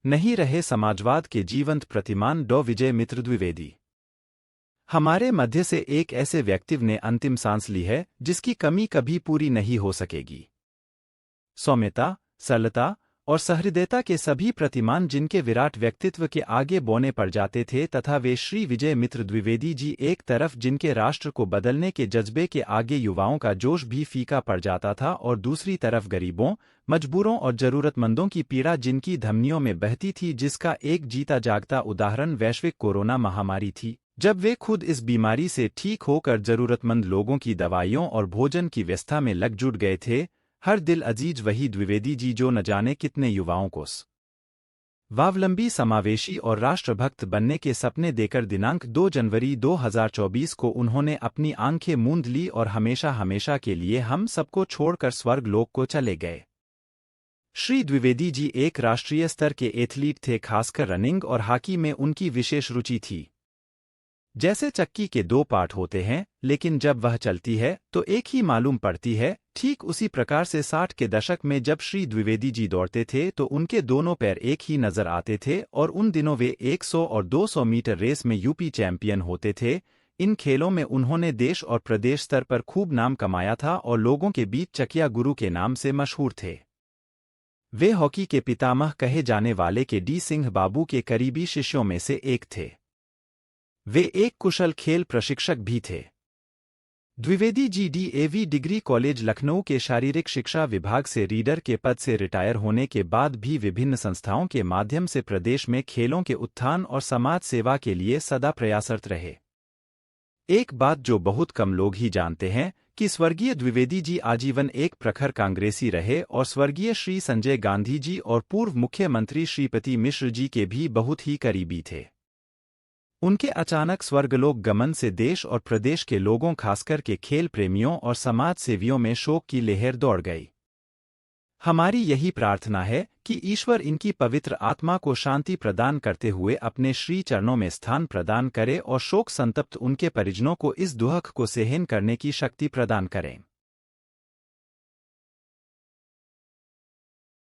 नहीं रहे समाजवाद के जीवंत प्रतिमान डॉ विजय मित्र द्विवेदी। हमारे मध्य से एक ऐसे व्यक्ति ने अंतिम सांस ली है जिसकी कमी कभी पूरी नहीं हो सकेगी। सौम्यता, सरलता और सहृदयता के सभी प्रतिमान जिनके विराट व्यक्तित्व के आगे बौने पड़ जाते थे, तथा वे श्री विजय मित्र द्विवेदी जी एक तरफ जिनके राष्ट्र को बदलने के जज्बे के आगे युवाओं का जोश भी फीका पड़ जाता था, और दूसरी तरफ गरीबों, मजबूरों और जरूरतमंदों की पीड़ा जिनकी धमनियों में बहती थी, जिसका एक जीता जागता उदाहरण वैश्विक कोरोना महामारी थी, जब वे खुद इस बीमारी से ठीक होकर जरूरतमंद लोगों की दवाइयों और भोजन की व्यवस्था में लग जुट गए थे। हर दिल अजीज वही द्विवेदी जी जो न जाने कितने युवाओं को स्वावलंबी, समावेशी और राष्ट्रभक्त बनने के सपने देकर दिनांक 2 जनवरी 2024 को उन्होंने अपनी आंखें मूंद ली और हमेशा हमेशा के लिए हम सबको छोड़कर स्वर्ग लोक को चले गए। श्री द्विवेदी जी एक राष्ट्रीय स्तर के एथलीट थे, खासकर रनिंग और हॉकी में उनकी विशेष रुचि थी। जैसे चक्की के दो पार्ट होते हैं, लेकिन जब वह चलती है तो एक ही मालूम पड़ती है, ठीक उसी प्रकार से 60 के दशक में जब श्री द्विवेदी जी दौड़ते थे तो उनके दोनों पैर एक ही नजर आते थे, और उन दिनों वे 100 और 200 मीटर रेस में यूपी चैंपियन होते थे। इन खेलों में उन्होंने देश और प्रदेश स्तर पर खूब नाम कमाया था और लोगों के बीच चकिया गुरु के नाम से मशहूर थे। वे हॉकी के पितामह कहे जाने वाले के डी सिंह बाबू के करीबी शिष्यों में से एक थे। वे एक कुशल खेल प्रशिक्षक भी थे। Dwivedi ji DAV degree college Lucknow के शारीरिक शिक्षा विभाग से रीडर के पद से रिटायर होने के बाद भी विभिन्न संस्थाओं के माध्यम से प्रदेश में खेलों के उत्थान और समाज सेवा के लिए सदा प्रयासरत रहे। एक बात जो बहुत कम लोग ही जानते हैं कि स्वर्गीय द्विवेदी जी आजीवन एक प्रखर कांग्रेसी रहे और स्वर्गीय श्री संजय गांधी जी और पूर्व मुख्यमंत्री श्रीपति मिश्र जी के भी बहुत ही करीबी थे। उनके अचानक स्वर्गलोक गमन से देश और प्रदेश के लोगों, खासकर के खेल प्रेमियों और समाज सेवियों में शोक की लहर दौड़ गई। हमारी यही प्रार्थना है कि ईश्वर इनकी पवित्र आत्मा को शांति प्रदान करते हुए अपने श्री चरणों में स्थान प्रदान करे और शोक संतप्त उनके परिजनों को इस दुख को सहन करने की शक्ति प्रदान करें।